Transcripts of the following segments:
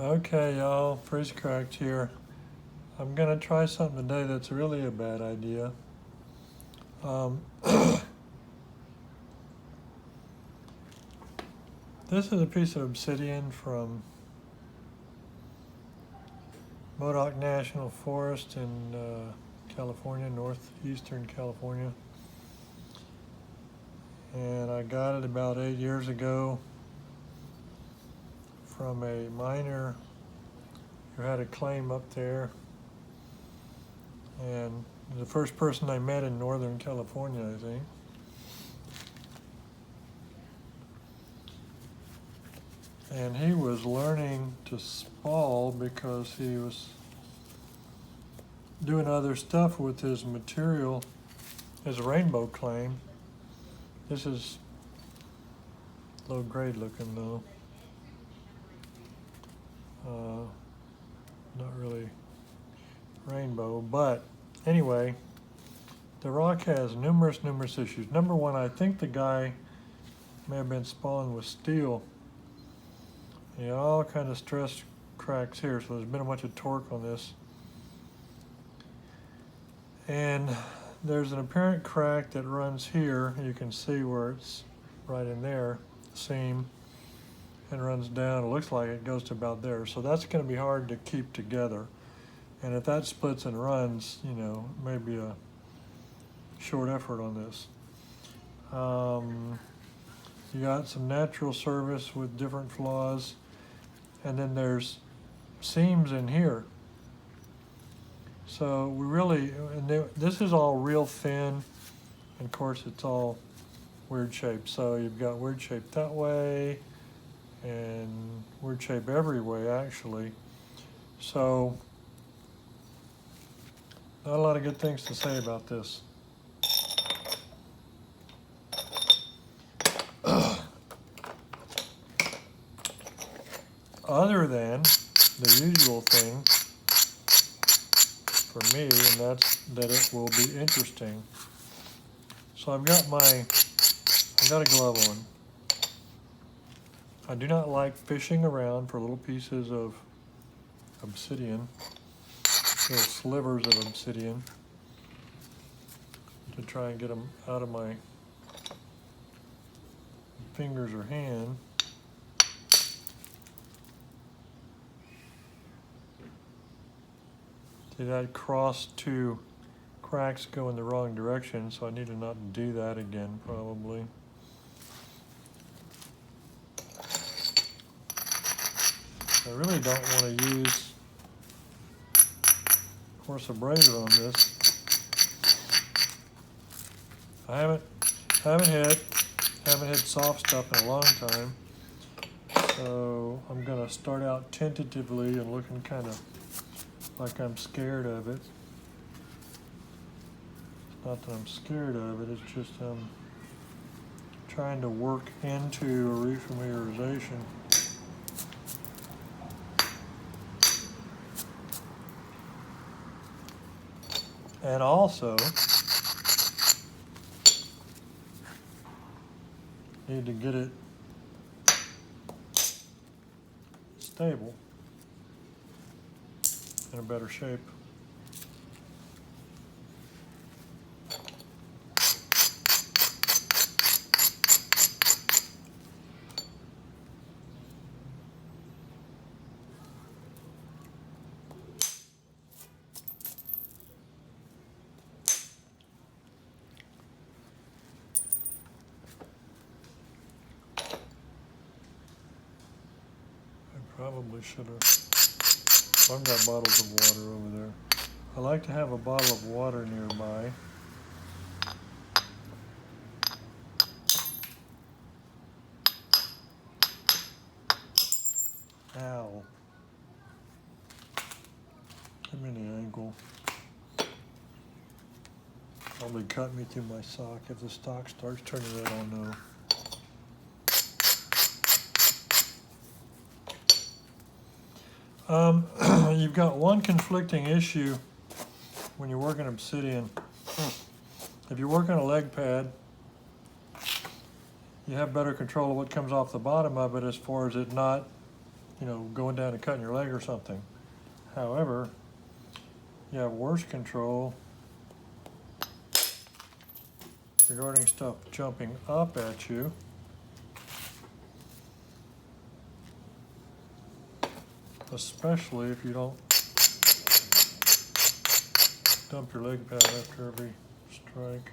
Okay, y'all, Freeze Cracked here. I'm gonna try something today that's really a bad idea. Um, this is a piece of obsidian from Modoc National Forest in California, northeastern California. And I got it about 8 years ago from a miner who had a claim up there. And the first person I met in Northern California, I think. And he was learning to spall because he was doing other stuff with his material, his rainbow claim. This is low grade looking though. Not really rainbow, but anyway, the rock has numerous issues. Number one, I think the guy may have been spalling with steel. He had all kind of stress cracks here, so there's been a bunch of torque on this. And there's an apparent crack that runs here. You can see where it's right in there, seam, and runs down. It looks like it goes to about there. So that's going to be hard to keep together. And if that splits and runs, you know, maybe a short effort on this. You got some natural service with different flaws. And then there's seams in here. So we really, this is all real thin, and of course it's all weird shaped. So you've got weird shape that way, and weird shape every way actually. So not a lot of good things to say about this. Other than the usual thing for me, and that's that it will be interesting. So I've got a glove on. I do not like fishing around for little pieces of obsidian, little slivers of obsidian, to try and get them out of my fingers or hand. See, that crossed two cracks go in the wrong direction, so I need to not do that again probably. I really don't want to use coarse abrasive on this. I haven't hit soft stuff in a long time, so I'm gonna start out tentatively and looking kind of like I'm scared of it. It's not that I'm scared of it, it's just I'm trying to work into a refamiliarization. And also need to get it stable, in a better shape. Probably should have. I've got bottles of water over there. I like to have a bottle of water nearby. Ow. Hit me in the ankle. Probably cut me through my sock. If the sock starts turning red, I'll know. You've got one conflicting issue when you're working obsidian. If you're working a leg pad, you have better control of what comes off the bottom of it as far as it not you know, going down and cutting your leg or something. However, you have worse control regarding stuff jumping up at you. Especially if you don't dump your leg pad after every strike.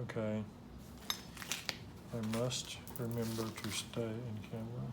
Okay, I must remember to stay in camera.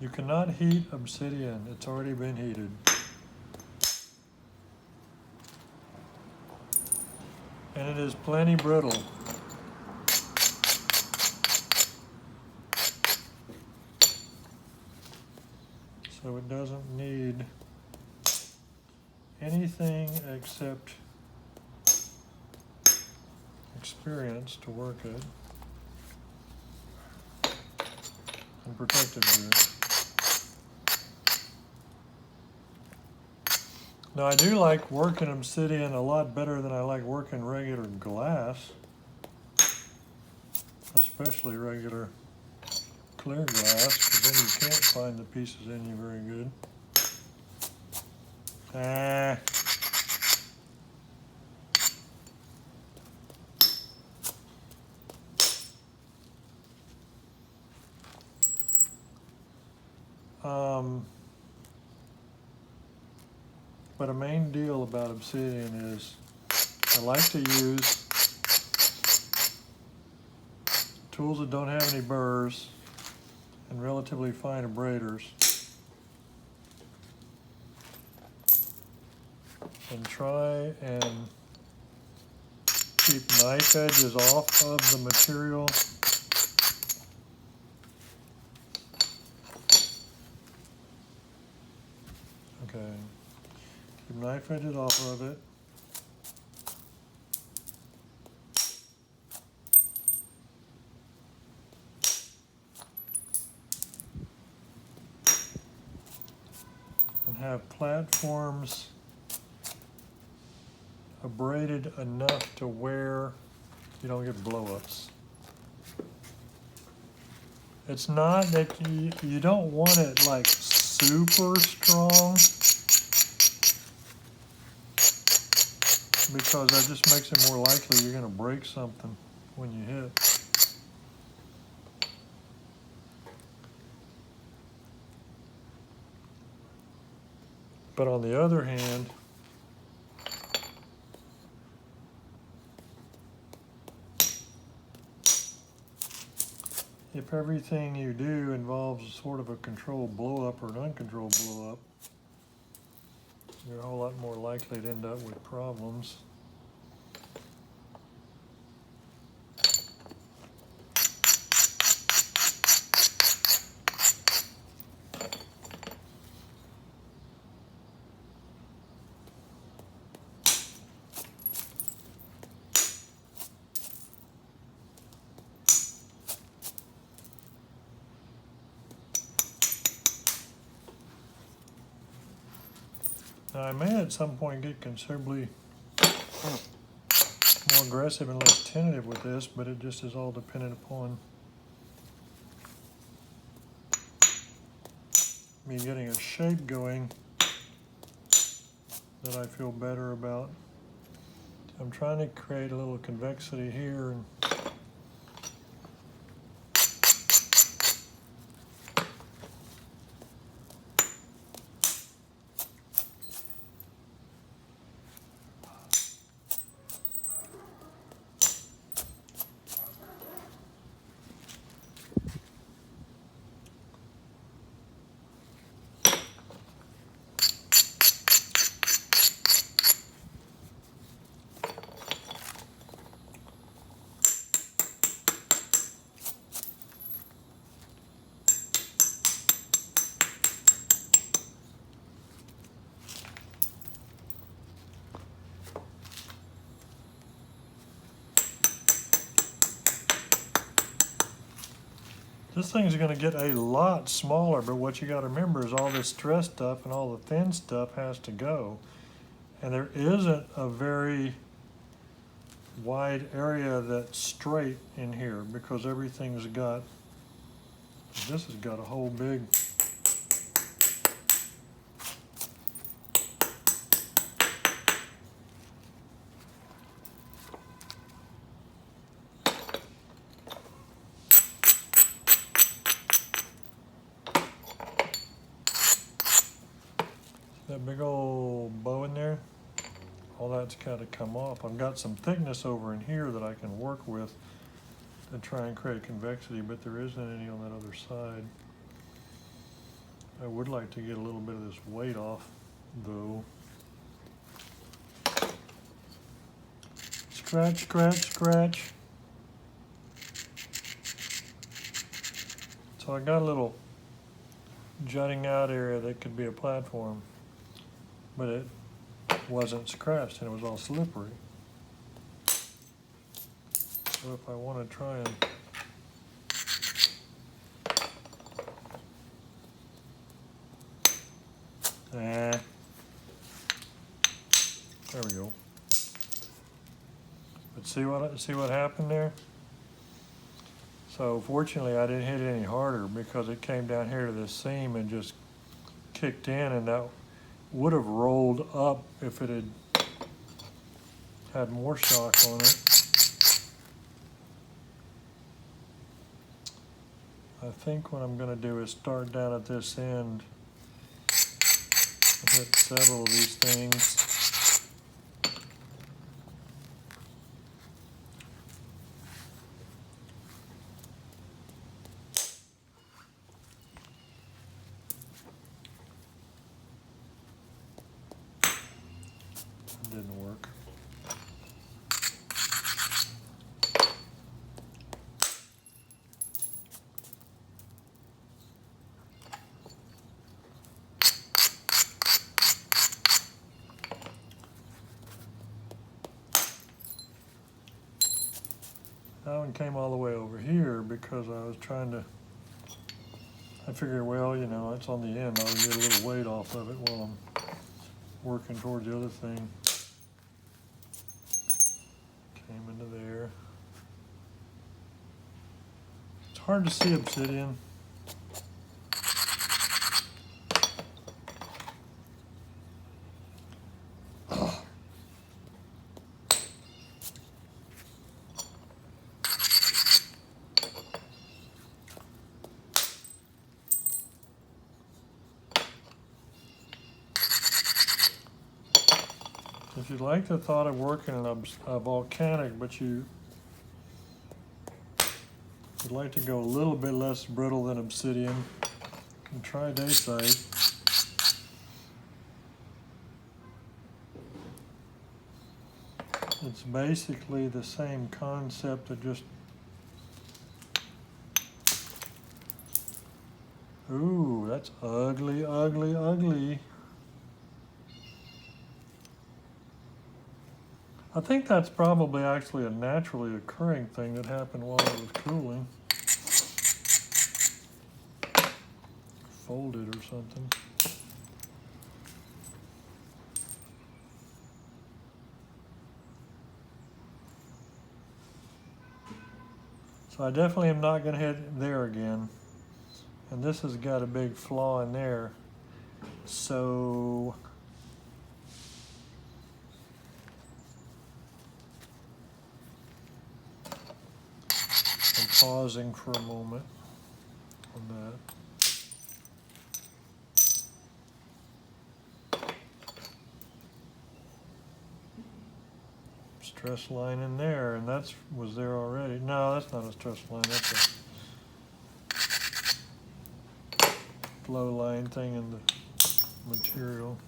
You cannot heat obsidian, it's already been heated. And it is plenty brittle. So it doesn't need anything except experience to work it. And protective gear. Now I do like working obsidian a lot better than I like working regular glass. Especially regular clear glass, because then you can't find the pieces in you very good. But a main deal about obsidian is I like to use tools that don't have any burrs and relatively fine abraders, and try and keep knife edges off of the material. Okay, keep knife edges off of it. And have platforms abraded enough to where you don't get blow-ups. It's not that you don't want it like super strong, because that just makes it more likely you're going to break something when you hit. But on the other hand, if everything you do involves sort of a controlled blow-up or an uncontrolled blow-up, you're a whole lot more likely to end up with problems. Now, I may at some point get considerably more aggressive and less tentative with this, but it just is all dependent upon me getting a shape going that I feel better about. I'm trying to create a little convexity here, and This thing's going to get a lot smaller, but what you got to remember is all this stress stuff and all the thin stuff has to go. And there isn't a very wide area that's straight in here because everything's got, this has got a whole big, that big old bow in there, all that's got to come off. I've got some thickness over in here that I can work with to try and create convexity, but there isn't any on that other side. I would like to get a little bit of this weight off, though. Scratch, scratch, scratch. So I got a little jutting out area that could be a platform, but it wasn't scratched and it was all slippery. So if I want to try and there we go. But see what happened there? So fortunately I didn't hit it any harder because it came down here to this seam and just kicked in, and that would have rolled up if it had more shock on it. I think what I'm going to do is start down at this end and hit several of these things. Didn't work. That one came all the way over here because I was trying to, I figured, well, you know, it's on the end. I'll get a little weight off of it while I'm working towards the other thing. Came into there. It's hard to see obsidian. If you like the thought of working in a volcanic, but you would like to go a little bit less brittle than obsidian, and try dacite. It's basically the same concept of just, ooh, that's ugly, ugly, ugly. I think that's probably actually a naturally occurring thing that happened while it was cooling. Folded or something. So I definitely am not going to hit there again. And this has got a big flaw in there. So I'm pausing for a moment on that. Stress line in there, and was there already. No, that's not a stress line, that's a flow line thing in the material.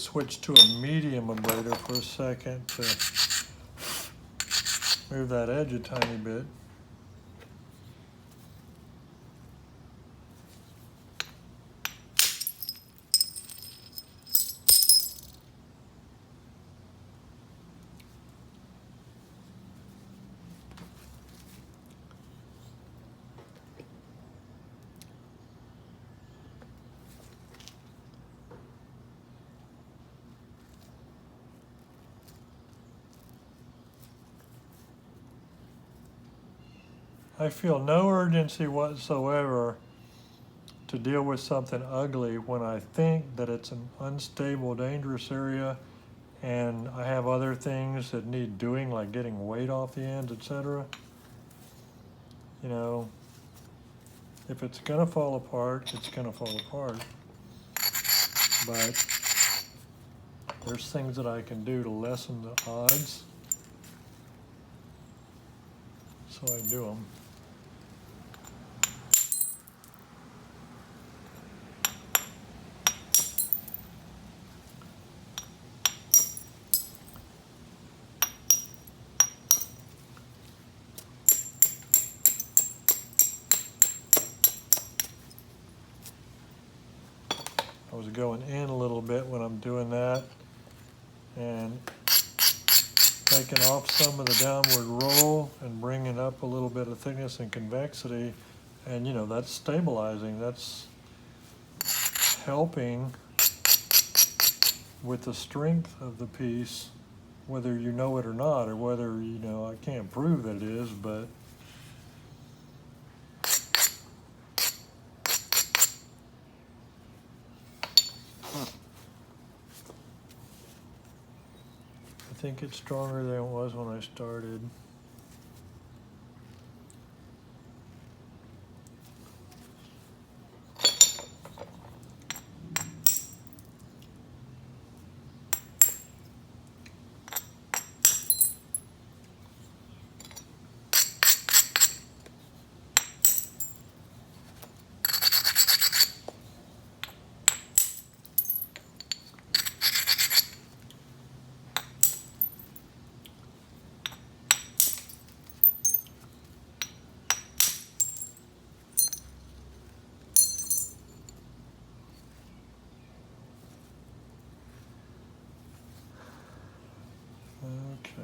switch to a medium abrader for a second to move that edge a tiny bit. I feel no urgency whatsoever to deal with something ugly when I think that it's an unstable, dangerous area and I have other things that need doing, like getting weight off the ends, etc. You know, if it's gonna fall apart, it's gonna fall apart. But there's things that I can do to lessen the odds, so I do them. I was going in a little bit when I'm doing that and taking off some of the downward roll and bringing up a little bit of thickness and convexity, and you know, that's stabilizing, that's helping with the strength of the piece, whether you know it or not, or whether, you know, I can't prove that it is, but I think it's stronger than it was when I started. Okay.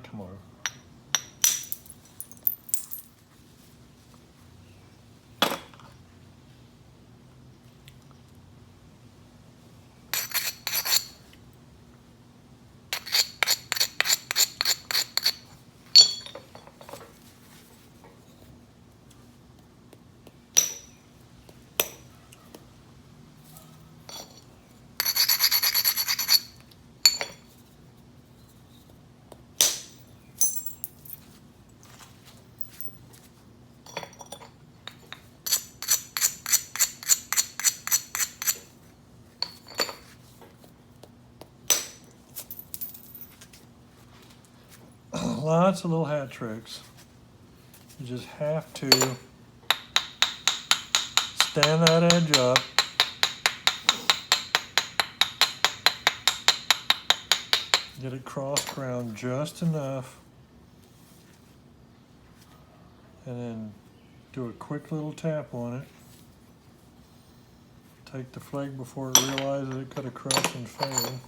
Come on. Lots of little hat tricks. You just have to stand that edge up, get it cross ground just enough, and then do a quick little tap on it. Take the flake before it realizes it could have crushed and failed.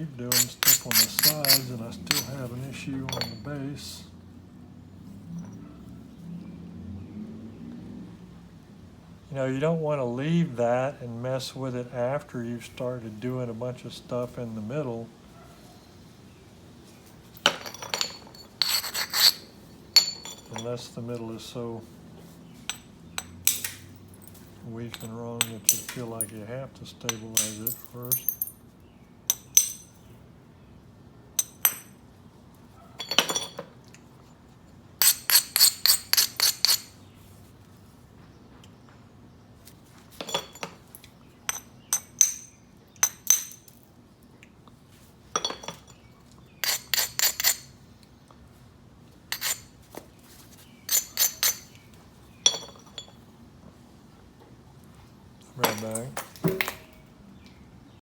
keep doing stuff on the sides and I still have an issue on the base. You know, you don't want to leave that and mess with it after you've started doing a bunch of stuff in the middle. Unless the middle is so weak and wrong that you feel like you have to stabilize it first. Right back.